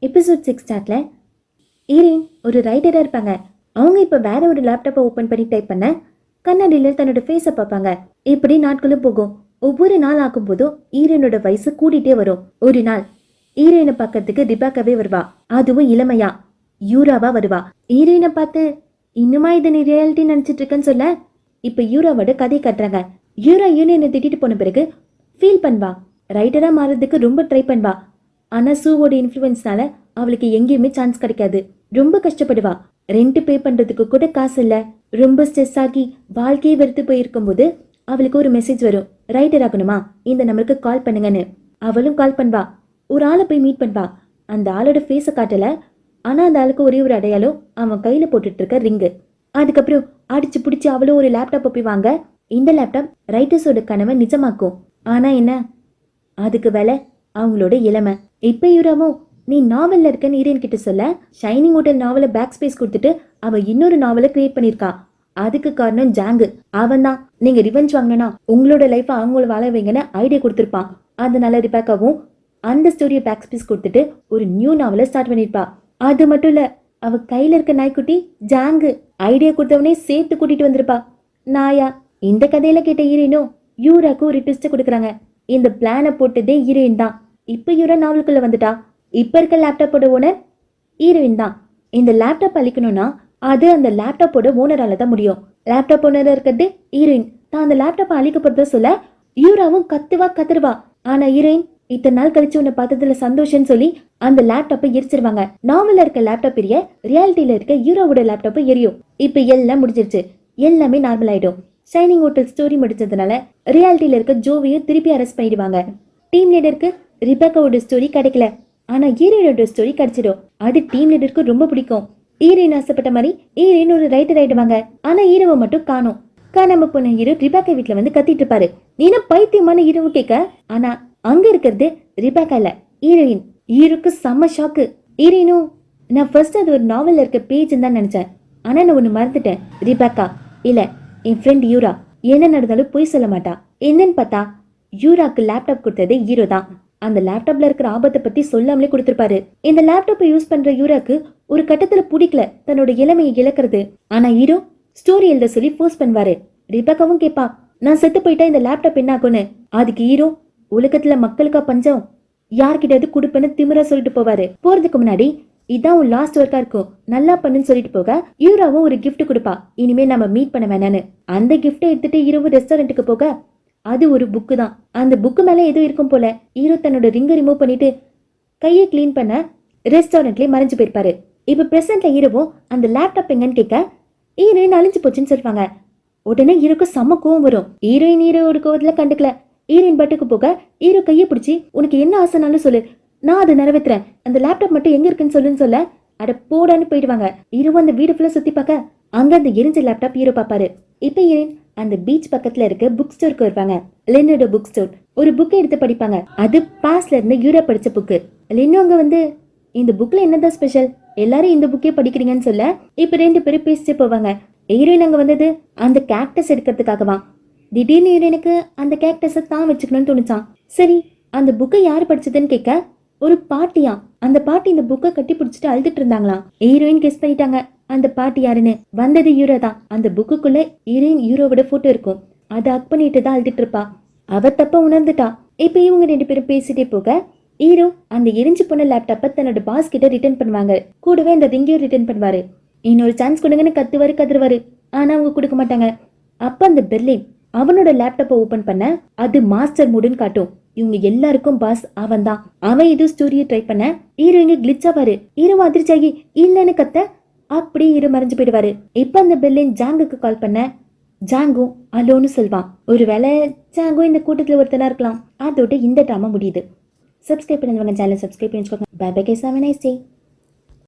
Episode 6 ஸ்டார்ட்ல ஈரேன் ஒரு ரைட்டராக இருப்பாங்க. அவங்க இப்போ வேற ஒரு லேப்டாப்பை ஓப்பன் பண்ணி டைப் பண்ண கண்ணாடியில் தன்னோட ஃபேஸை பார்ப்பாங்க. இப்படி நாட்களும் போகும். ஒவ்வொரு நாள் ஆகும்போதும் ஈரேனோட வயசு கூட்டிகிட்டே வரும். ஒரு நாள் ஈரேனை பார்க்கறதுக்கு ரிபாக்காவே வருவா. அதுவும் இளமையா யூராவா வருவா. ஈரேனை பார்த்து இன்னுமா இதை நீ ரியாலிட்டி நினச்சிட்டு இருக்கேன்னு சொல்ல இப்போ யூராவோட கதை கட்டுறாங்க. யூரா யூனியனை திட்டிட்டு போன பிறகு ஃபீல் பண்ணுவா. ரைட்டராக மாறதுக்கு ரொம்ப ட்ரை பண்ணுவா. ஆனால் சூவோட இன்ஃப்ளூயன்ஸ்னால அவளுக்கு எங்கேயுமே சான்ஸ் கிடைக்காது. ரொம்ப கஷ்டப்படுவா. ரெண்ட் பே பண்ணுறதுக்கு கூட காசு இல்லை. ரொம்ப ஸ்ட்ரெஸ் ஆகி வாழ்க்கையை வெறுத்து போயிருக்கும்போது அவளுக்கு ஒரு மெசேஜ் வரும், ரைட்டர் ஆகணுமா இந்த நம்பருக்கு கால் பண்ணுங்கன்னு. அவளும் கால் பண்ணுவா. ஒரு ஆளை போய் மீட் பண்ணுவா. அந்த ஆளோட ஃபேஸை காட்டல, ஆனால் அந்த ஆளுக்கு ஒரே ஒரு அடையாளம் அவன் கையில் போட்டுட்டு இருக்க ரிங்கு. அதுக்கப்புறம் அடிச்சு பிடிச்சி அவளும் ஒரு லேப்டாப்பை போய் வாங்க. இந்த லேப்டாப் ரைட்டர்ஸோட கனவை நிஜமாக்கும். ஆனால் என்ன, அதுக்கு வேலை அவங்களோட இளமை. இப்போ யூராவும் நீ நாவலில் இருக்கன்னு ஈரேன் கிட்ட சொல்ல ஷைனிங் ஹோட்டல் நாவலை பேக் ஸ்பேஸ் கொடுத்துட்டு அவள் இன்னொரு நாவலை கிரியேட் பண்ணியிருக்கா. அதுக்கு காரணம் ஜாங்கு. அவன் தான் நீங்க ரிவெஞ்ச் வாங்கினா உங்களோட லைஃப்பை அவங்கள வாழ வைங்கன்னு ஐடியா கொடுத்துருப்பான். அதனால ரிபாக்காவும் அந்த ஸ்டோரியை பேக் ஸ்பேஸ் கொடுத்துட்டு ஒரு நியூ நாவலை ஸ்டார்ட் பண்ணியிருப்பா. அது மட்டும் இல்ல, அவ கையில இருக்க நாய்க்குட்டி ஜாங்கு ஐடியா கொடுத்தவனே சேர்த்து கூட்டிட்டு வந்திருப்பா. நாயா இந்த கதையில கேட்ட ஈரேனும் யூராக்கு ஒரு ட்விஸ்ட் கொடுக்குறாங்க. இந்த பிளானை போட்டதே ஈரேன் தான். இப்போ யூரா நாவலுக்குள்ள வந்துட்டா. இப்போ இருக்க லேப்டாப்போட ஓனர் ஈரேன் தான். இந்த லேப்டாப் அழிக்கணும்னா அது அந்த லேப்டாப்போட ஓனரால தான் முடியும். லேப்டாப் ஓனரா இருக்கிறது ஈரேன் தான். அந்த லேப்டாப்பை அழிக்கப்படுறத சொல்ல யூராவும் கத்துவா. ஆனா ஈரேன் இத்தனை நாள் கழிச்சு உன்னை பார்த்ததுல சந்தோஷம்னு சொல்லி அந்த லேப்டாப்பை எரிச்சிருவாங்க. நாவல்ல இருக்க லேப்டாப் எரிய ரியாலிட்டியில இருக்க யூராவோட லேப்டாப்பை எரியும். இப்ப எல்லாம் முடிஞ்சிருச்சு. எல்லாமே நார்மல் ஆயிடும். ஷைனிங் ஹோட்டல் ஸ்டோரி முடிச்சதுனால ரியாலிட்டியில இருக்க ஜோவையும் திருப்பி அரெஸ்ட் பண்ணிடுவாங்க. டீம் லீடருக்கு ரிபாக்காவோட ஸ்டோரி கிடைக்கல, ஆனா ஈரேனோட ஸ்டோரி கிடைச்சிடும். அது டீம் லீடருக்கு ரொம்ப பிடிக்கும். ஈரேன் ஆசைப்பட்ட மாதிரி ஈரேன் ஒரு ரைட்டர் ஆயிடுவாங்க. ஆனா ஹீரோவை மட்டும் காணும். காணாம போன ஹீரோ ரிபாக்கா வீட்டுல வந்து கத்திட்டு இருப்பாரு. நீனா பைத்தியமான ஹீரோவு கேட்க, ஆனா அங்க இருக்கிறது ரிபாக்கா இல்ல, ஹீரோயின். ஹீரோக்கு செம்ம ஷாக்கு. ஹீரோயினும் நான் ஃபர்ஸ்ட் அது ஒரு நாவல்ல இருக்க பேஜ் தான் நினைச்சேன், ஆனா நான் ஒண்ணு மறந்துட்டேன். ரிபாக்கா இல்ல, என் ஃப்ரெண்ட் யூரா. என்ன நடந்தாலும் போய் சொல்ல மாட்டா. என்னன்னு பார்த்தா யூராக்கு லேப்டாப் கொடுத்தது ஹீரோ தான். அந்த லேப்டாப்ல இருக்கிற ஆபத்தை பத்தி சொல்லாமலே கொடுத்திருப்பாரு. இந்த லேப்டாப்பை யூஸ் பண்ற யூராக்கு ஒரு கட்டத்துல பிடிக்கல தன்னோட இளமையை இழக்கிறது. ஆனா ஹீரோ ஸ்டோரி எழுத சொல்லி ஃபோர்ஸ் பண்ணுவாரு. ரிபாக்காவும் கேட்பா, நான் செத்து போயிட்டா இந்த லேப்டாப் என்ன ஆகும்னு. அதுக்கு ஹீரோ உலகத்துல மக்களுக்கா பஞ்சம், யார்கிட்ட கொடுப்பேன்னு திமிரா சொல்லிட்டு போவாரு. போறதுக்கு முன்னாடி இதான் உன் லாஸ்ட் ஒர்க்கா இருக்கும், நல்லா பண்ணுன்னு சொல்லிட்டு போக யூராவும் ஒரு கிஃப்ட் கொடுப்பா. இனிமே நம்ம மீட் பண்ண வேணான்னு. அந்த கிஃப்டை எடுத்துட்டு ஹீரோவு ரெஸ்டாரண்ட்டுக்கு போக அது ஒரு புக்கு தான். அந்த புக்கு மேல ஏதோ இருக்கும் போல. ஹீரோ தன்னோட ரிங்கை ரிமூவ் பண்ணிட்டு கையை கிளீன் பண்ண ரெஸ்டாரண்ட்லயே மறைஞ்சு போயிருப்பாரு. இப்ப பிரசன்ட்ல ஹீரோவும் அந்த லேப்டாப் எங்கன்னு கேட்க ஹீரோயின் அழிஞ்சு போச்சுன்னு சொல்லுவாங்க. உடனே ஹீரோக்கு செம்ம கோவம் வரும். ஹீரோயின் ஹீரோட கோவத்துல கண்டுக்கல. ஹீரோயின் பட்டுக்கு போக ஹீரோ கையை பிடிச்சி உனக்கு என்ன ஆசைனாலும் சொல்லு, நான் அதை நிறைவேற்றுறேன், அந்த லேப்டாப் மட்டும் எங்க இருக்குன்னு சொல்லுன்னு சொல்ல அட போடான்னு போயிடுவாங்க. ஹீரோ அந்த வீடு ஃபுல்லா சுத்தி பார்க்க அங்க அந்த எரிஞ்ச லேப்டாப் ஹீரோ பாப்பாரு. இப்ப ஹீரோயின் அந்த பீச் பக்கத்துல இருக்க புக் ஸ்டோருக்கு வருவாங்க. லென்னோட புக் ஸ்டோர். ஒரு புக்கை எடுத்து படிப்பாங்க. அது பாஸ்ல இருந்து யூரா படிச்ச புக்கு. லென்னோ அங்க வந்து இந்த புக்ல என்னதான் ஸ்பெஷல், எல்லாரும் இந்த புக்கே படிக்கிறீங்கன்னு சொல்ல இப்ப ரெண்டு பேரும் பேசிட்டு போவாங்க. ஹீரோயின் அங்க வந்தது அந்த கேக்டஸ் எடுக்கிறதுக்காகவா. திடீர்னு ஹீரோயினுக்கு அந்த கேக்டஸை தான் வச்சுக்கணும்னு தோணுச்சான். சரி அந்த புக்கை யாரு படிச்சதுன்னு கேட்க ஒரு பாட்டியா. அந்த பாட்டி இந்த புக்கை கட்டி பிடிச்சிட்டு அழுதுட்டு இருந்தாங்களாம். ஹீரோயின் கெஸ் பண்ணிட்டாங்க அந்த பாட்டி யாருன்னு. வந்தது யூரோ தான். அந்த புக்குக்குள்ள ஹீரோயின் யூரோவோட போட்டோ இருக்கும். அதை அக் பண்ணிட்டு தான் அழுதுட்டு இருப்பா. அவ தப்ப உணர்ந்துட்டா. இப்ப இவங்க ரெண்டு பேரும் பேசிட்டே போக ஹீரோ அந்த எரிஞ்சு போன லேப்டாப்பை தன்னோட பாஸ் கிட்ட ரிட்டர்ன் பண்ணுவாங்க. கூடவே அந்த ரிங்கையும் ரிட்டர்ன் பண்ணுவாரு. இன்னொரு சான்ஸ் கொடுங்கன்னு கத்துவாரு. ஆனா அவங்க கொடுக்க மாட்டாங்க. அப்ப அந்த பெர்லின் அவனோட லேப்டாப்பை ஓபன் பண்ண அது மாஸ்டர் மூடுன்னு காட்டும். இவங்க எல்லாருக்கும் பாஸ் அவன் தான். அவன் இது ஸ்டோரியை ட்ரை பண்ண ஹீரோயிங்க கிளிச் ஆவாரு. ஹீரோ அதிர்ச்சியாகி இல்லன்னு கத்த அப்படியே ஹீரோ மறைஞ்சு போயிடுவாரு. இப்ப அந்த பெர்லின் ஜாங்குக்கு கால் பண்ண ஜாங்கு அலோன்னு சொல்வான். ஒருவேளை ஜாங்கு இந்த கூட்டத்துல ஒருத்தனா இருக்கலாம். அதோட இந்த ட்ராமா முடியுது. சப்ஸ்கிரைப் பண்ணுங்க சேனல், சப்ஸ்கிரைப் பண்ணிக்கோங்க. Bye bye guys, have a nice day.